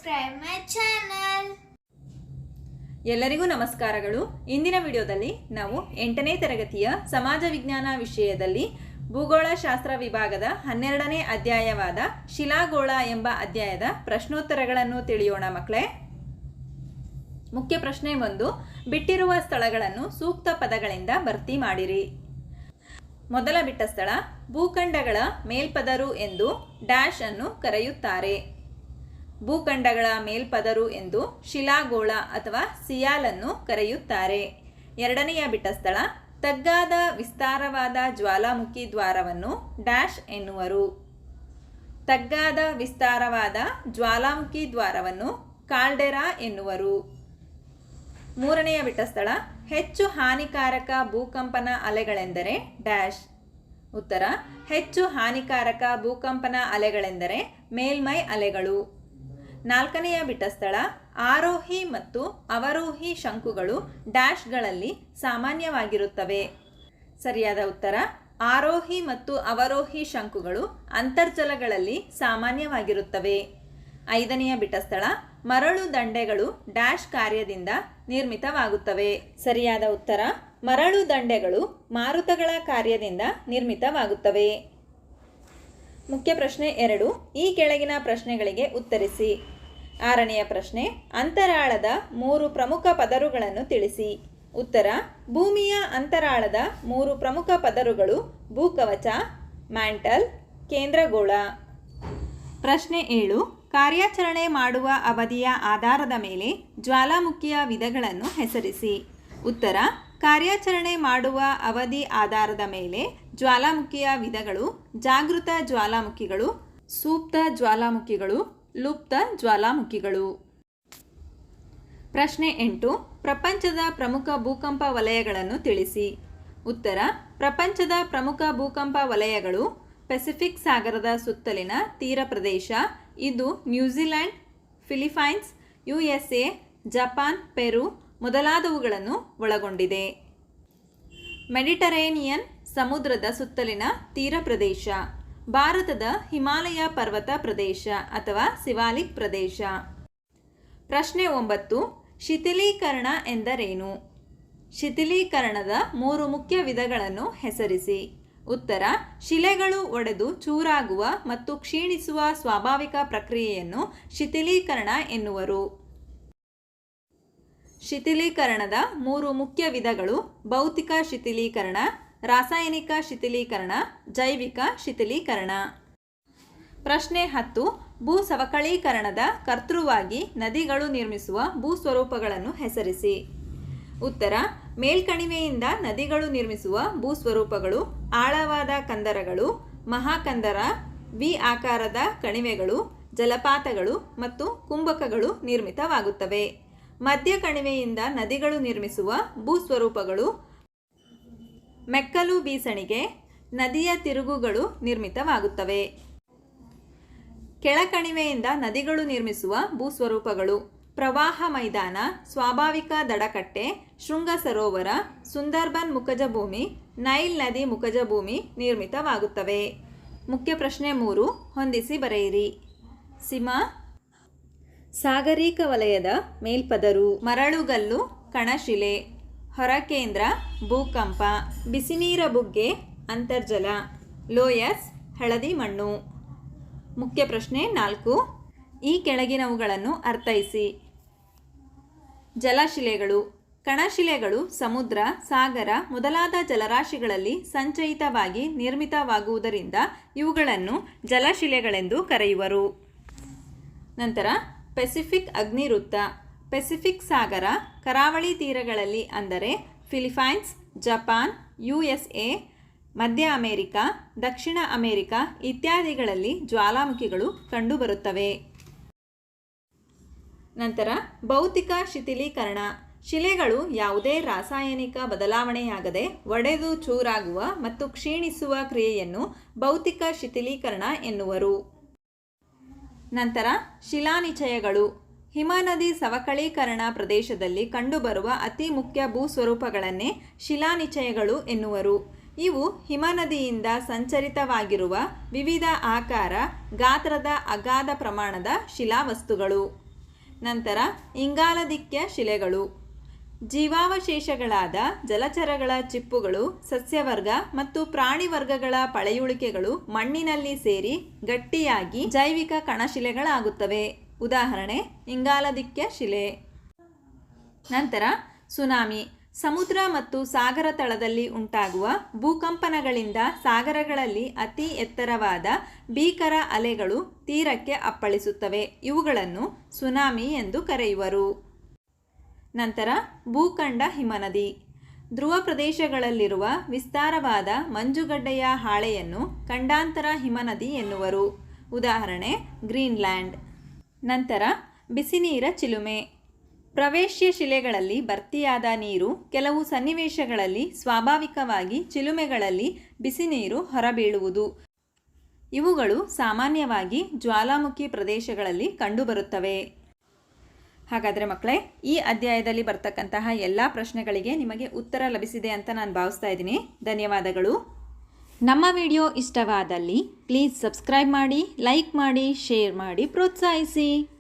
subscribe my channel. ಎಲ್ಲರಿಗೂ ನಮಸ್ಕಾರಗಳು. ಇಂದಿನ ವಿಡಿಯೋದಲ್ಲಿ ನಾವು 8ನೇ ತರಗತಿಯ ಸಮಾಜ ವಿಜ್ಞಾನ ವಿಷಯದಲ್ಲಿ ಭೂಗೋಳಶಾಸ್ತ್ರ ವಿಭಾಗದ 12ನೇ ಅಧ್ಯಾಯವಾದ ಶಿಲಾಗೋಳ ಎಂಬ ಅಧ್ಯಾಯದ ಪ್ರಶ್ನೋತ್ತರಗಳನ್ನು ತಿಳಿಯೋಣ ಮಕ್ಕಳೇ. ಮುಖ್ಯ ಪ್ರಶ್ನೆ 1. ಬಿಟ್ಟಿರುವ ಸ್ಥಳಗಳನ್ನು ಸೂಕ್ತ ಪದಗಳಿಂದ ಭರ್ತಿ ಮಾಡಿರಿ. ಮೊದಲ ಬಿಟ್ಟ ಸ್ಥಳ ಭೂಖಂಡಗಳ ಮೇಲ್ಪದರು ಎಂದು ಡ್ಯಾಶ್ ಅನ್ನು ಕರೆಯುತ್ತಾರೆ. ಭೂಖಂಡಗಳ ಮೇಲ್ಪದರು ಎಂದು ಶಿಲಾಗೋಳ ಅಥವಾ ಸಿಯಾಲ್ ಅನ್ನು ಕರೆಯುತ್ತಾರೆ. ಎರಡನೆಯ ಬಿಟ್ಟ ಸ್ಥಳ ತಗ್ಗಾದ ವಿಸ್ತಾರವಾದ ಜ್ವಾಲಾಮುಖಿ ದ್ವಾರವನ್ನು ಡ್ಯಾಶ್ ಎನ್ನುವರು. ತಗ್ಗಾದ ವಿಸ್ತಾರವಾದ ಜ್ವಾಲಾಮುಖಿ ದ್ವಾರವನ್ನು ಕಾಲ್ಡೆರಾ ಎನ್ನುವರು. ಮೂರನೆಯ ಬಿಟ್ಟ ಸ್ಥಳ ಹೆಚ್ಚು ಹಾನಿಕಾರಕ ಭೂಕಂಪನ ಅಲೆಗಳೆಂದರೆ ಡ್ಯಾಶ್. ಉತ್ತರ ಹೆಚ್ಚು ಹಾನಿಕಾರಕ ಭೂಕಂಪನ ಅಲೆಗಳೆಂದರೆ ಮೇಲ್ಮೈ ಅಲೆಗಳು. ನಾಲ್ಕನೆಯ ಬಿಟ್ಟ ಸ್ಥಳ ಆರೋಹಿ ಮತ್ತು ಅವರೋಹಿ ಶಂಕುಗಳು ಡ್ಯಾಶ್ಗಳಲ್ಲಿ ಸಾಮಾನ್ಯವಾಗಿರುತ್ತವೆ. ಸರಿಯಾದ ಉತ್ತರ ಆರೋಹಿ ಮತ್ತು ಅವರೋಹಿ ಶಂಕುಗಳು ಅಂತರ್ಜಲಗಳಲ್ಲಿ ಸಾಮಾನ್ಯವಾಗಿರುತ್ತವೆ. ಐದನೆಯ ಬಿಟ್ಟ ಸ್ಥಳ ಮರಳು ದಂಡೆಗಳು ಡ್ಯಾಶ್ ಕಾರ್ಯದಿಂದ ನಿರ್ಮಿತವಾಗುತ್ತವೆ. ಸರಿಯಾದ ಉತ್ತರ ಮರಳು ದಂಡೆಗಳು ಮಾರುತಗಳ ಕಾರ್ಯದಿಂದ ನಿರ್ಮಿತವಾಗುತ್ತವೆ. ಮುಖ್ಯ ಪ್ರಶ್ನೆ 2. ಈ ಕೆಳಗಿನ ಪ್ರಶ್ನೆಗಳಿಗೆ ಉತ್ತರಿಸಿ. ಆರನೆಯ ಪ್ರಶ್ನೆ ಅಂತರಾಳದ 3 ಪ್ರಮುಖ ಪದರುಗಳನ್ನು ತಿಳಿಸಿ. ಉತ್ತರ ಭೂಮಿಯ ಅಂತರಾಳದ 3 ಪ್ರಮುಖ ಪದರುಗಳು ಭೂಕವಚ, ಮ್ಯಾಂಟಲ್, ಕೇಂದ್ರಗೋಳ. ಪ್ರಶ್ನೆ 7. ಕಾರ್ಯಾಚರಣೆ ಮಾಡುವ ಅವಧಿಯ ಆಧಾರದ ಮೇಲೆ ಜ್ವಾಲಾಮುಖಿಯ ವಿಧಗಳನ್ನು ಹೆಸರಿಸಿ. ಉತ್ತರ ಕಾರ್ಯಾಚರಣೆ ಮಾಡುವ ಅವಧಿ ಆಧಾರದ ಮೇಲೆ ಜ್ವಾಲಾಮುಖಿಯ ವಿಧಗಳು ಜಾಗೃತ ಜ್ವಾಲಾಮುಖಿಗಳು, ಸುಪ್ತ ಜ್ವಾಲಾಮುಖಿಗಳು, ಲುಪ್ತ ಜ್ವಾಲಾಮುಖಿಗಳು. ಪ್ರಶ್ನೆ 8. ಪ್ರಪಂಚದ ಪ್ರಮುಖ ಭೂಕಂಪ ವಲಯಗಳನ್ನು ತಿಳಿಸಿ. ಉತ್ತರ ಪ್ರಪಂಚದ ಪ್ರಮುಖ ಭೂಕಂಪ ವಲಯಗಳು ಪೆಸಿಫಿಕ್ ಸಾಗರದ ಸುತ್ತಲಿನ ತೀರ ಪ್ರದೇಶ. ಇದು ನ್ಯೂಜಿಲೆಂಡ್, ಫಿಲಿಪೈನ್ಸ್, USA, ಜಪಾನ್, ಪೆರು ಮೊದಲಾದವುಗಳನ್ನು ಒಳಗೊಂಡಿದೆ. ಮೆಡಿಟರೇನಿಯನ್ ಸಮುದ್ರದ ಸುತ್ತಲಿನ ತೀರ ಪ್ರದೇಶ, ಭಾರತದ ಹಿಮಾಲಯ ಪರ್ವತ ಪ್ರದೇಶ ಅಥವಾ ಸಿವಾಲಿಕ್ ಪ್ರದೇಶ. ಪ್ರಶ್ನೆ 9. ಶಿಥಿಲೀಕರಣ ಎಂದರೇನು? ಶಿಥಿಲೀಕರಣದ 3 ಮುಖ್ಯ ವಿಧಗಳನ್ನು ಹೆಸರಿಸಿ. ಉತ್ತರ ಶಿಲೆಗಳು ಒಡೆದು ಚೂರಾಗುವ ಮತ್ತು ಕ್ಷೀಣಿಸುವ ಸ್ವಾಭಾವಿಕ ಪ್ರಕ್ರಿಯೆಯನ್ನು ಶಿಥಿಲೀಕರಣ ಎನ್ನುವರು. ಶಿಥಿಲೀಕರಣದ 3 ಮುಖ್ಯ ವಿಧಗಳು ಭೌತಿಕ ಶಿಥಿಲೀಕರಣ, ರಾಸಾಯನಿಕ ಶಿಥಿಲೀಕರಣ, ಜೈವಿಕ ಶಿಥಿಲೀಕರಣ. ಪ್ರಶ್ನೆ 10. ಭೂಸವಕಳೀಕರಣದ ಕರ್ತೃವಾಗಿ ನದಿಗಳು ನಿರ್ಮಿಸುವ ಭೂಸ್ವರೂಪಗಳನ್ನು ಹೆಸರಿಸಿ. ಉತ್ತರ ಮೇಲ್ಕಣಿವೆಯಿಂದ ನದಿಗಳು ನಿರ್ಮಿಸುವ ಭೂಸ್ವರೂಪಗಳು ಆಳವಾದ ಕಂದರಗಳು, ಮಹಾಕಂದರ, ವಿ ಆಕಾರದ ಕಣಿವೆಗಳು, ಜಲಪಾತಗಳು ಮತ್ತು ಕುಂಭಕಗಳು ನಿರ್ಮಿತವಾಗುತ್ತವೆ. ಮಧ್ಯ ಕಣಿವೆಯಿಂದ ನದಿಗಳು ನಿರ್ಮಿಸುವ ಭೂಸ್ವರೂಪಗಳು ಮೆಕ್ಕಲು ಬೀಸಣಿಗೆ, ನದಿಯ ತಿರುಗುಗಳು ನಿರ್ಮಿತವಾಗುತ್ತವೆ. ಕೆಳಕಣಿವೆಯಿಂದ ನದಿಗಳು ನಿರ್ಮಿಸುವ ಭೂಸ್ವರೂಪಗಳು ಪ್ರವಾಹ ಮೈದಾನ, ಸ್ವಾಭಾವಿಕ ದಡಕಟ್ಟೆ, ಶೃಂಗ ಸರೋವರ, ಸುಂದರ್ಬನ್ ಮುಖಜ ಭೂಮಿ, ನೈಲ್ ನದಿ ಮುಖಜ ಭೂಮಿ ನಿರ್ಮಿತವಾಗುತ್ತವೆ. ಮುಖ್ಯ ಪ್ರಶ್ನೆ 3. ಹೊಂದಿಸಿ ಬರೆಯಿರಿ. ಸಿಮ ಸಾಗರಿಕ ವಲಯದ ಮೇಲ್ಪದರು, ಮರಳುಗಲ್ಲು ಕಣಶಿಲೆ, ಹೊರಕೇಂದ್ರ ಭೂಕಂಪ, ಬಿಸಿನೀರ ಬುಗ್ಗೆ ಅಂತರ್ಜಲ, ಲೋಯಸ್ ಹಳದಿ ಮಣ್ಣು. ಮುಖ್ಯ ಪ್ರಶ್ನೆ 4. ಈ ಕೆಳಗಿನವುಗಳನ್ನು ಅರ್ಥೈಸಿ. ಜಲಶಿಲೆಗಳು ಕಣಶಿಲೆಗಳು ಸಮುದ್ರ, ಸಾಗರ ಮೊದಲಾದ ಜಲರಾಶಿಗಳಲ್ಲಿ ಸಂಚಯಿತವಾಗಿ ನಿರ್ಮಿತವಾಗುವುದರಿಂದ ಇವುಗಳನ್ನು ಜಲಶಿಲೆಗಳೆಂದು ಕರೆಯುವರು. ನಂತರ ಪೆಸಿಫಿಕ್ ಅಗ್ನಿವೃತ್ತ, ಪೆಸಿಫಿಕ್ ಸಾಗರ ಕರಾವಳಿ ತೀರಗಳಲ್ಲಿ ಅಂದರೆ ಫಿಲಿಪೈನ್ಸ್, ಜಪಾನ್, USA, ಮಧ್ಯ ಅಮೆರಿಕ, ದಕ್ಷಿಣ ಅಮೆರಿಕ ಇತ್ಯಾದಿಗಳಲ್ಲಿ ಜ್ವಾಲಾಮುಖಿಗಳು ಕಂಡುಬರುತ್ತವೆ. ನಂತರ ಭೌತಿಕ ಶಿಥಿಲೀಕರಣ, ಶಿಲೆಗಳು ಯಾವುದೇ ರಾಸಾಯನಿಕ ಬದಲಾವಣೆಯಾಗದೆ ಒಡೆದು ಚೂರಾಗುವ ಮತ್ತು ಕ್ಷೀಣಿಸುವ ಕ್ರಿಯೆಯನ್ನು ಭೌತಿಕ ಶಿಥಿಲೀಕರಣ ಎನ್ನುವರು. ನಂತರ ಶಿಲಾನಿಚಯಗಳು, ಹಿಮನದಿ ಸವಕಳೀಕರಣ ಪ್ರದೇಶದಲ್ಲಿ ಕಂಡುಬರುವ ಅತಿ ಮುಖ್ಯ ಭೂಸ್ವರೂಪಗಳನ್ನೇ ಶಿಲಾನಿಚಯಗಳು ಎನ್ನುವರು. ಇವು ಹಿಮನದಿಯಿಂದ ಸಂಚರಿತವಾಗಿರುವ ವಿವಿಧ ಆಕಾರ, ಗಾತ್ರದ ಅಗಾಧ ಪ್ರಮಾಣದ ಶಿಲಾವಸ್ತುಗಳು. ನಂತರ ಇಂಗಾಲದಿಕ್ಯ ಶಿಲೆಗಳು. ಜೀವಾವಶೇಷಗಳಾದ ಜಲಚರಗಳ ಚಿಪ್ಪುಗಳು, ಸಸ್ಯವರ್ಗ ಮತ್ತು ಪ್ರಾಣಿ ವರ್ಗಗಳ ಪಳೆಯುಳಿಕೆಗಳು ಮಣ್ಣಿನಲ್ಲಿ ಸೇರಿ ಗಟ್ಟಿಯಾಗಿ ಜೈವಿಕ ಕಣಶಿಲೆಗಳಾಗುತ್ತವೆ. ಉದಾಹರಣೆ ಇಂಗಾಲದಿಕ್ಯ ಶಿಲೆ. ನಂತರ ಸುನಾಮಿ. ಸಮುದ್ರ ಮತ್ತು ಸಾಗರ ತಳದಲ್ಲಿ ಉಂಟಾಗುವ ಭೂಕಂಪನಗಳಿಂದ ಸಾಗರಗಳಲ್ಲಿ ಅತಿ ಎತ್ತರವಾದ ಭೀಕರ ಅಲೆಗಳು ತೀರಕ್ಕೆ ಅಪ್ಪಳಿಸುತ್ತವೆ. ಇವುಗಳನ್ನು ಸುನಾಮಿ ಎಂದು ಕರೆಯುವರು. ನಂತರ ಭೂಖಂಡ ಹಿಮನದಿ. ಧ್ರುವ ಪ್ರದೇಶಗಳಲ್ಲಿರುವ ವಿಸ್ತಾರವಾದ ಮಂಜುಗಡ್ಡೆಯ ಹಾಳೆಯನ್ನು ಖಂಡಾಂತರ ಹಿಮನದಿ ಎನ್ನುವರು. ಉದಾಹರಣೆ ಗ್ರೀನ್ಲ್ಯಾಂಡ್. ನಂತರ ಬಿಸಿನೀರ ಚಿಲುಮೆ. ಪ್ರವೇಶ್ಯ ಶಿಲೆಗಳಲ್ಲಿ ಭರ್ತಿಯಾದ ನೀರು ಕೆಲವು ಸನ್ನಿವೇಶಗಳಲ್ಲಿ ಸ್ವಾಭಾವಿಕವಾಗಿ ಚಿಲುಮೆಗಳಲ್ಲಿ ಬಿಸಿನೀರು ಹೊರಬೀಳುವುದು. ಇವುಗಳು ಸಾಮಾನ್ಯವಾಗಿ ಜ್ವಾಲಾಮುಖಿ ಪ್ರದೇಶಗಳಲ್ಲಿ ಕಂಡುಬರುತ್ತವೆ. ಹಾಗಾದರೆ ಮಕ್ಕಳೇ, ಈ ಅಧ್ಯಾಯದಲ್ಲಿ ಬರ್ತಕ್ಕಂತಹ ಎಲ್ಲ ಪ್ರಶ್ನೆಗಳಿಗೆ ನಿಮಗೆ ಉತ್ತರ ಲಭಿಸಿದೆ ಅಂತ ನಾನು ಭಾವಿಸ್ತಾ ಇದ್ದೀನಿ. ಧನ್ಯವಾದಗಳು. ನಮ್ಮ ವಿಡಿಯೋ ಇಷ್ಟವಾದಲ್ಲಿ ಪ್ಲೀಸ್ ಸಬ್ಸ್ಕ್ರೈಬ್ ಮಾಡಿ, ಲೈಕ್ ಮಾಡಿ, ಶೇರ್ ಮಾಡಿ, ಪ್ರೋತ್ಸಾಹಿಸಿ.